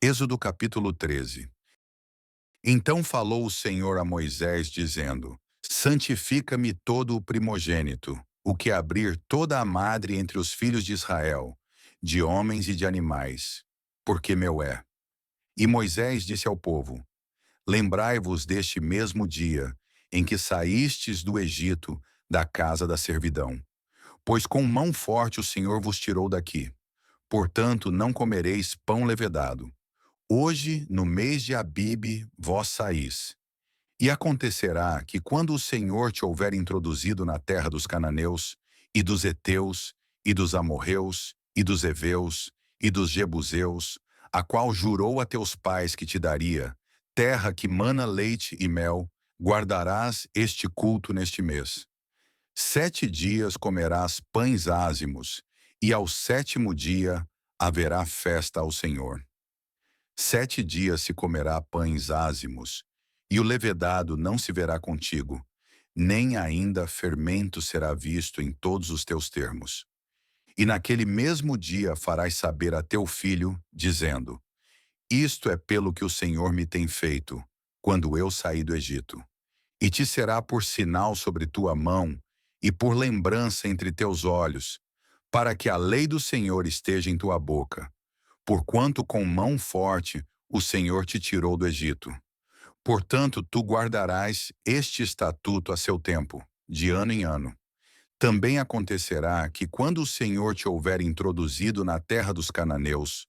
Êxodo capítulo 13. Então falou o Senhor a Moisés, dizendo: Santifica-me todo o primogênito, o que abrir toda a madre entre os filhos de Israel, de homens e de animais, porque meu é. E Moisés disse ao povo: Lembrai-vos deste mesmo dia, em que saístes do Egito, da casa da servidão. Pois com mão forte o Senhor vos tirou daqui. Portanto, não comereis pão levedado. Hoje, no mês de Abibe, vós saís. E acontecerá que quando o Senhor te houver introduzido na terra dos cananeus, e dos heteus, e dos amorreus, e dos heveus, e dos jebuseus, a qual jurou a teus pais que te daria, terra que mana leite e mel, guardarás este culto neste mês. 7 dias comerás pães ázimos, e ao sétimo dia haverá festa ao Senhor. 7 dias se comerá pães ázimos, e o levedado não se verá contigo, nem ainda fermento será visto em todos os teus termos. E naquele mesmo dia farás saber a teu filho, dizendo: Isto é pelo que o Senhor me tem feito, quando eu saí do Egito. E te será por sinal sobre tua mão, e por lembrança entre teus olhos, para que a lei do Senhor esteja em tua boca. Porquanto com mão forte o Senhor te tirou do Egito. Portanto, tu guardarás este estatuto a seu tempo, de ano em ano. Também acontecerá que quando o Senhor te houver introduzido na terra dos cananeus,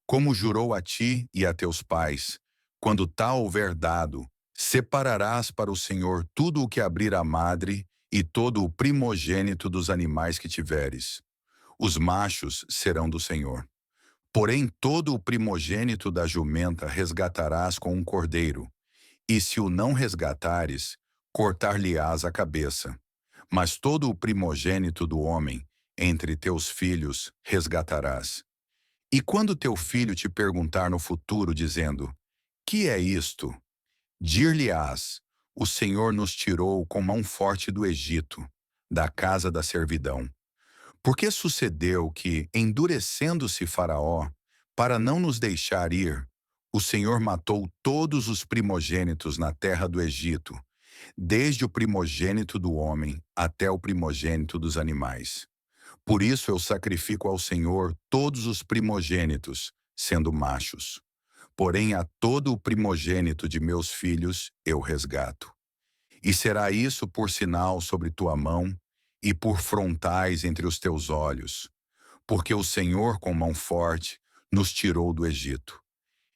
como jurou a ti e a teus pais, quando tal houver dado, separarás para o Senhor tudo o que abrir a madre e todo o primogênito dos animais que tiveres. Os machos serão do Senhor. Porém, todo o primogênito da jumenta resgatarás com um cordeiro, e se o não resgatares, cortar-lhe-ás a cabeça. Mas todo o primogênito do homem, entre teus filhos, resgatarás. E quando teu filho te perguntar no futuro, dizendo: Que é isto? Dir-lhe-ás: O Senhor nos tirou com mão forte do Egito, da casa da servidão. Porque sucedeu que, endurecendo-se Faraó, para não nos deixar ir, o Senhor matou todos os primogênitos na terra do Egito, desde o primogênito do homem até o primogênito dos animais. Por isso eu sacrifico ao Senhor todos os primogênitos, sendo machos. Porém a todo o primogênito de meus filhos eu resgato. E será isso por sinal sobre tua mão, e por frontais entre os teus olhos, porque o Senhor com mão forte nos tirou do Egito.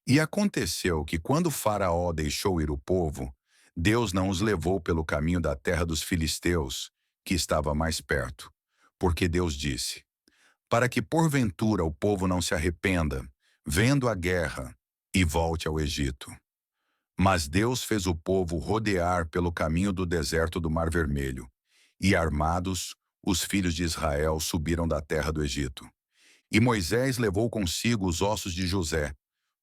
E aconteceu que quando Faraó deixou ir o povo, Deus não os levou pelo caminho da terra dos filisteus, que estava mais perto, porque Deus disse: Para que porventura o povo não se arrependa, vendo a guerra, e volte ao Egito. Mas Deus fez o povo rodear pelo caminho do deserto do Mar Vermelho, e armados, os filhos de Israel subiram da terra do Egito. E Moisés levou consigo os ossos de José,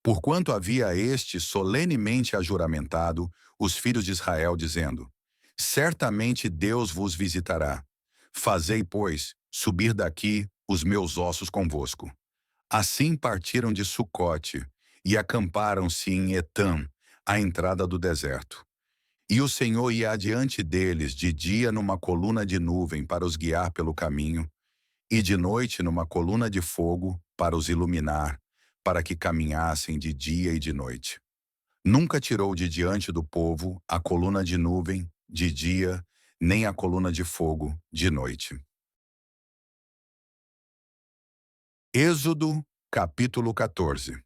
porquanto havia este solenemente ajuramentado os filhos de Israel, dizendo: Certamente Deus vos visitará. Fazei, pois, subir daqui os meus ossos convosco. Assim partiram de Sucote, e acamparam-se em Etam, à entrada do deserto. E o Senhor ia adiante deles de dia numa coluna de nuvem para os guiar pelo caminho, e de noite numa coluna de fogo para os iluminar, para que caminhassem de dia e de noite. Nunca tirou de diante do povo a coluna de nuvem de dia, nem a coluna de fogo de noite. Êxodo, capítulo 14.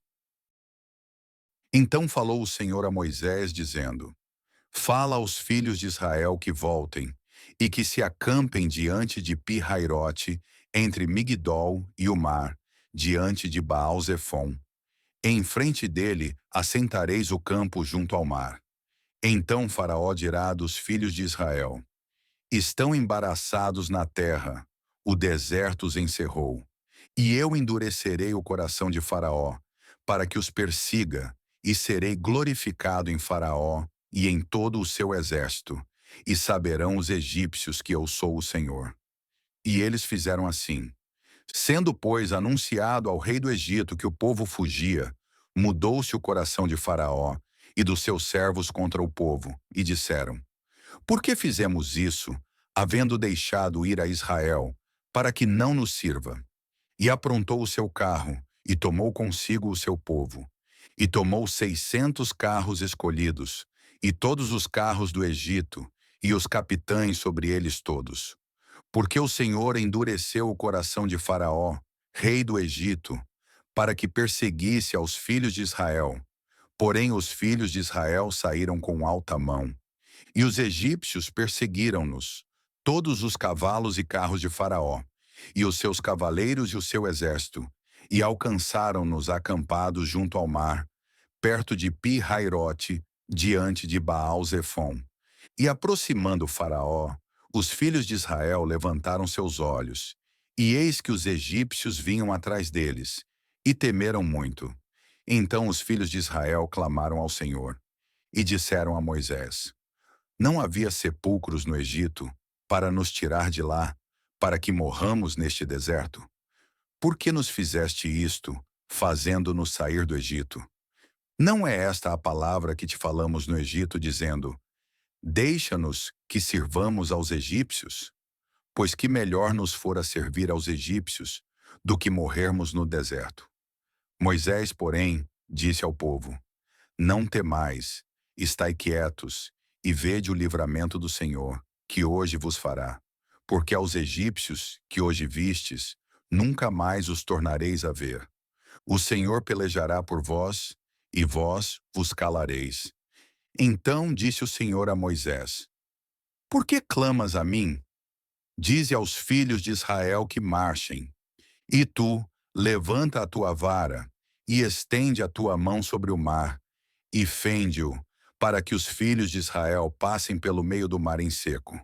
Então falou o Senhor a Moisés, dizendo: Fala aos filhos de Israel que voltem, e que se acampem diante de Pi-Hairote, entre Migdol e o mar, diante de Baal-Zefon. Em frente dele assentareis o campo junto ao mar. Então Faraó dirá dos filhos de Israel: Estão embaraçados na terra, o deserto os encerrou. E eu endurecerei o coração de Faraó, para que os persiga, e serei glorificado em Faraó e em todo o seu exército, e saberão os egípcios que eu sou o Senhor. E eles fizeram assim. Sendo, pois, anunciado ao rei do Egito que o povo fugia, mudou-se o coração de Faraó e dos seus servos contra o povo, e disseram: Por que fizemos isso, havendo deixado ir a Israel, para que não nos sirva? E aprontou o seu carro, e tomou consigo o seu povo. E tomou 600 carros escolhidos, e todos os carros do Egito, e os capitães sobre eles todos. Porque o Senhor endureceu o coração de Faraó, rei do Egito, para que perseguisse aos filhos de Israel. Porém os filhos de Israel saíram com alta mão. E os egípcios perseguiram-nos, todos os cavalos e carros de Faraó, e os seus cavaleiros e o seu exército, e alcançaram-nos acampados junto ao mar, perto de Pi-Hairote, diante de Baal-Zefon. E aproximando Faraó, os filhos de Israel levantaram seus olhos, e eis que os egípcios vinham atrás deles, e temeram muito. Então os filhos de Israel clamaram ao Senhor, e disseram a Moisés: Não havia sepulcros no Egito para nos tirar de lá, para que morramos neste deserto? Por que nos fizeste isto, fazendo-nos sair do Egito? Não é esta a palavra que te falamos no Egito, dizendo: Deixa-nos que sirvamos aos egípcios? Pois que melhor nos fora servir aos egípcios do que morrermos no deserto. Moisés, porém, disse ao povo: Não temais, estai quietos, e vede o livramento do Senhor, que hoje vos fará. Porque aos egípcios, que hoje vistes, nunca mais os tornareis a ver. O Senhor pelejará por vós, e vós vos calareis. Então disse o Senhor a Moisés: Por que clamas a mim? Dize aos filhos de Israel que marchem. E tu, levanta a tua vara, e estende a tua mão sobre o mar, e fende-o, para que os filhos de Israel passem pelo meio do mar em seco.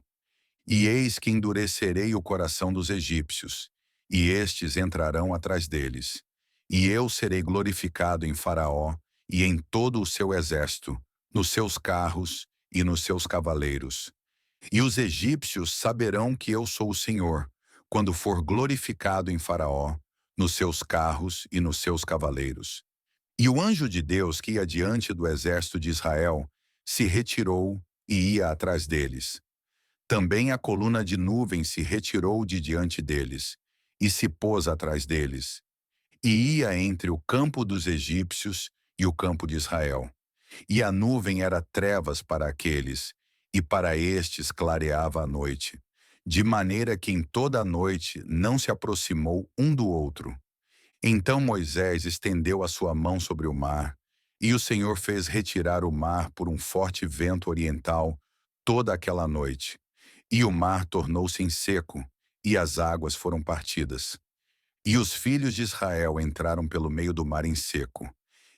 E eis que endurecerei o coração dos egípcios, e estes entrarão atrás deles. E eu serei glorificado em Faraó e em todo o seu exército, nos seus carros e nos seus cavaleiros. E os egípcios saberão que eu sou o Senhor, quando for glorificado em Faraó, nos seus carros e nos seus cavaleiros. E o anjo de Deus que ia diante do exército de Israel se retirou e ia atrás deles. Também a coluna de nuvem se retirou de diante deles e se pôs atrás deles. E ia entre o campo dos egípcios e o campo de Israel. E a nuvem era trevas para aqueles, e para estes clareava a noite, de maneira que em toda a noite não se aproximou um do outro. Então Moisés estendeu a sua mão sobre o mar, e o Senhor fez retirar o mar por um forte vento oriental toda aquela noite. E o mar tornou-se em seco, e as águas foram partidas. E os filhos de Israel entraram pelo meio do mar em seco,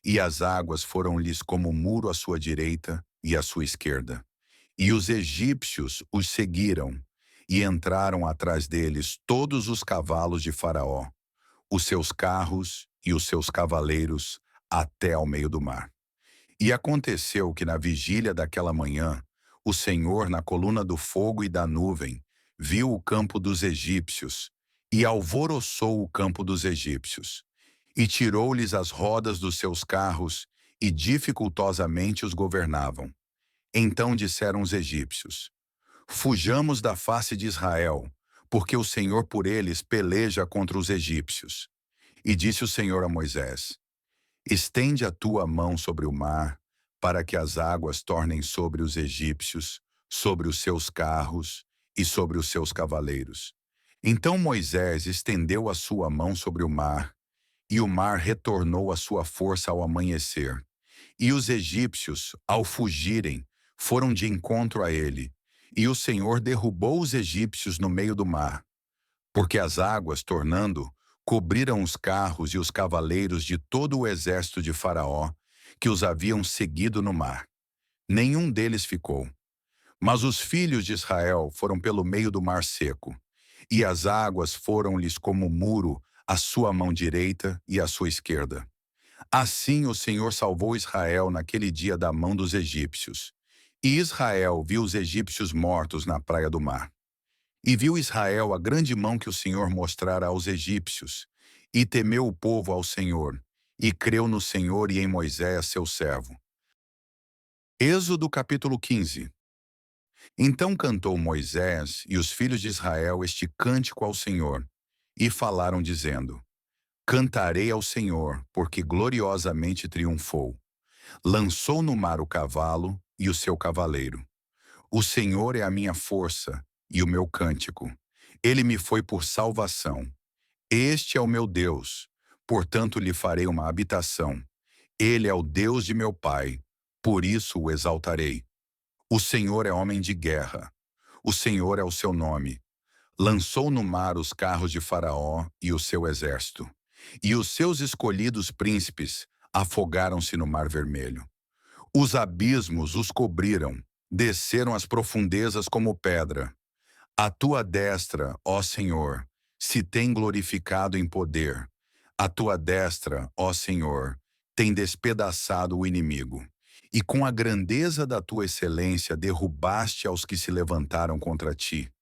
e as águas foram-lhes como muro à sua direita e à sua esquerda. E os egípcios os seguiram, e entraram atrás deles todos os cavalos de Faraó, os seus carros e os seus cavaleiros, até ao meio do mar. E aconteceu que na vigília daquela manhã, o Senhor, na coluna do fogo e da nuvem, viu o campo dos egípcios, e alvoroçou o campo dos egípcios, e tirou-lhes as rodas dos seus carros, e dificultosamente os governavam. Então disseram os egípcios: Fujamos da face de Israel, porque o Senhor por eles peleja contra os egípcios. E disse o Senhor a Moisés: Estende a tua mão sobre o mar, para que as águas tornem sobre os egípcios, sobre os seus carros e sobre os seus cavaleiros. Então Moisés estendeu a sua mão sobre o mar, e o mar retornou à sua força ao amanhecer. E os egípcios, ao fugirem, foram de encontro a ele, e o Senhor derrubou os egípcios no meio do mar, porque as águas, tornando, cobriram os carros e os cavaleiros de todo o exército de Faraó, que os haviam seguido no mar. Nenhum deles ficou. Mas os filhos de Israel foram pelo meio do mar seco, e as águas foram-lhes como muro à sua mão direita e à sua esquerda. Assim o Senhor salvou Israel naquele dia da mão dos egípcios. E Israel viu os egípcios mortos na praia do mar. E viu Israel a grande mão que o Senhor mostrara aos egípcios, e temeu o povo ao Senhor, e creu no Senhor e em Moisés, seu servo. Êxodo capítulo 15. Então cantou Moisés e os filhos de Israel este cântico ao Senhor, e falaram dizendo: Cantarei ao Senhor, porque gloriosamente triunfou. Lançou no mar o cavalo e o seu cavaleiro. O Senhor é a minha força e o meu cântico. Ele me foi por salvação. Este é o meu Deus, portanto lhe farei uma habitação. Ele é o Deus de meu pai, por isso o exaltarei. O Senhor é homem de guerra. O Senhor é o seu nome. Lançou no mar os carros de Faraó e o seu exército. E os seus escolhidos príncipes afogaram-se no mar vermelho. Os abismos os cobriram, desceram às profundezas como pedra. A tua destra, ó Senhor, se tem glorificado em poder. A tua destra, ó Senhor, tem despedaçado o inimigo. E com a grandeza da tua excelência derrubaste aos que se levantaram contra ti.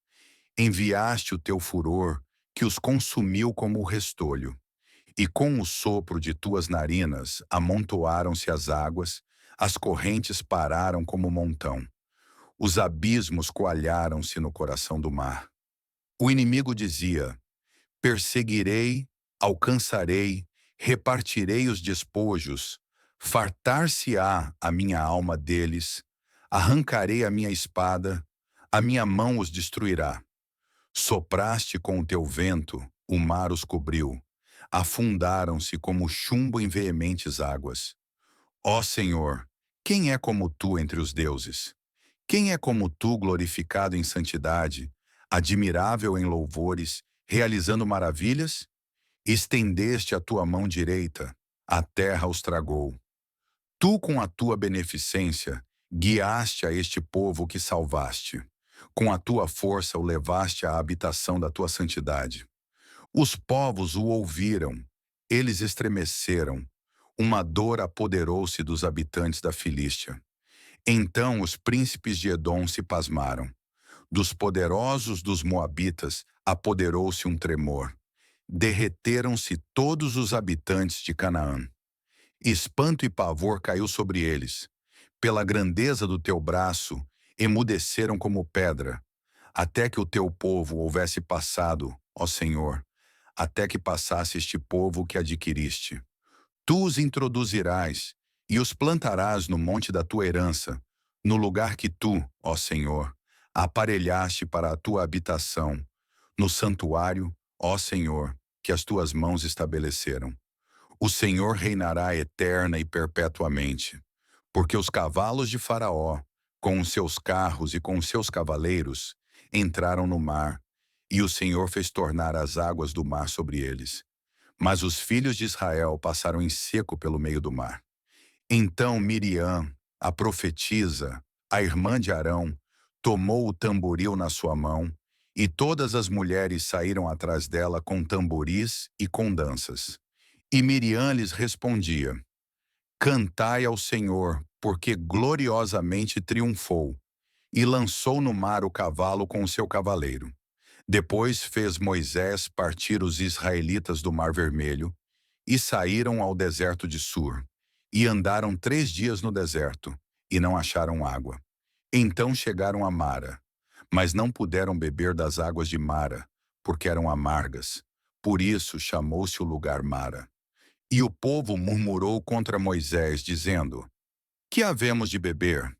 Enviaste o teu furor, que os consumiu como o restolho. E com o sopro de tuas narinas amontoaram-se as águas, as correntes pararam como montão. Os abismos coalharam-se no coração do mar. O inimigo dizia: Perseguirei, alcançarei, repartirei os despojos, fartar-se-á a minha alma deles, arrancarei a minha espada, a minha mão os destruirá. Sopraste com o teu vento, o mar os cobriu, afundaram-se como chumbo em veementes águas. Ó Senhor, quem é como tu entre os deuses? Quem é como tu glorificado em santidade, admirável em louvores, realizando maravilhas? Estendeste a tua mão direita, a terra os tragou. Tu, com a tua beneficência, guiaste a este povo que salvaste. Com a tua força o levaste à habitação da tua santidade. Os povos o ouviram, eles estremeceram. Uma dor apoderou-se dos habitantes da Filístia. Então os príncipes de Edom se pasmaram. Dos poderosos dos moabitas apoderou-se um tremor. Derreteram-se todos os habitantes de Canaã. Espanto e pavor caiu sobre eles. Pela grandeza do teu braço, emudeceram como pedra, até que o teu povo houvesse passado, ó Senhor, até que passasse este povo que adquiriste. Tu os introduzirás e os plantarás no monte da tua herança, no lugar que tu, ó Senhor, aparelhaste para a tua habitação, no santuário, ó Senhor, que as tuas mãos estabeleceram. O Senhor reinará eterna e perpetuamente, porque os cavalos de Faraó, com os seus carros e com os seus cavaleiros, entraram no mar, e o Senhor fez tornar as águas do mar sobre eles. Mas os filhos de Israel passaram em seco pelo meio do mar. Então Miriam, a profetisa, a irmã de Arão, tomou o tamboril na sua mão, e todas as mulheres saíram atrás dela com tamboris e com danças. E Miriam lhes respondia: Cantai ao Senhor, porque gloriosamente triunfou, e lançou no mar o cavalo com o seu cavaleiro. Depois fez Moisés partir os israelitas do Mar Vermelho, e saíram ao deserto de Sur, e andaram 3 dias no deserto, e não acharam água. Então chegaram a Mara, mas não puderam beber das águas de Mara, porque eram amargas. Por isso chamou-se o lugar Mara. E o povo murmurou contra Moisés, dizendo: Que havemos de beber?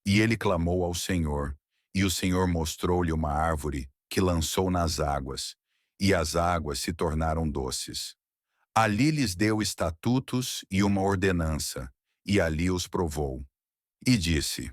E ele clamou ao Senhor, e o Senhor mostrou-lhe uma árvore que lançou nas águas, e as águas se tornaram doces. Ali lhes deu estatutos e uma ordenança, e ali os provou. E disse: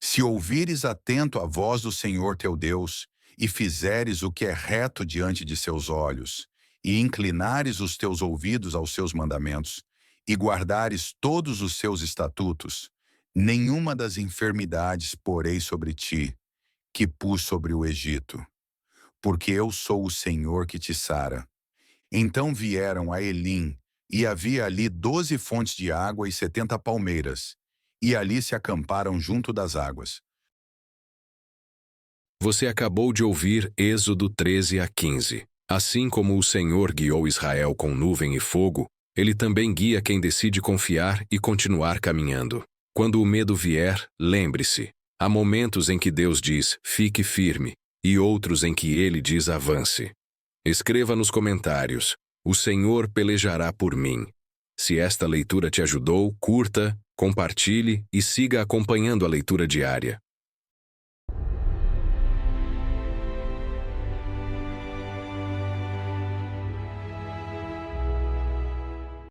Se ouvires atento a voz do Senhor teu Deus, e fizeres o que é reto diante de seus olhos, e inclinares os teus ouvidos aos seus mandamentos, e guardares todos os seus estatutos, nenhuma das enfermidades porei sobre ti, que pus sobre o Egito, porque eu sou o Senhor que te sara. Então vieram a Elim, e havia ali 12 fontes de água e 70 palmeiras, e ali se acamparam junto das águas. Você acabou de ouvir Êxodo 13 a 15. Assim como o Senhor guiou Israel com nuvem e fogo, Ele também guia quem decide confiar e continuar caminhando. Quando o medo vier, lembre-se: há momentos em que Deus diz, fique firme, e outros em que Ele diz, avance. Escreva nos comentários: o Senhor pelejará por mim. Se esta leitura te ajudou, curta, compartilhe e siga acompanhando a leitura diária.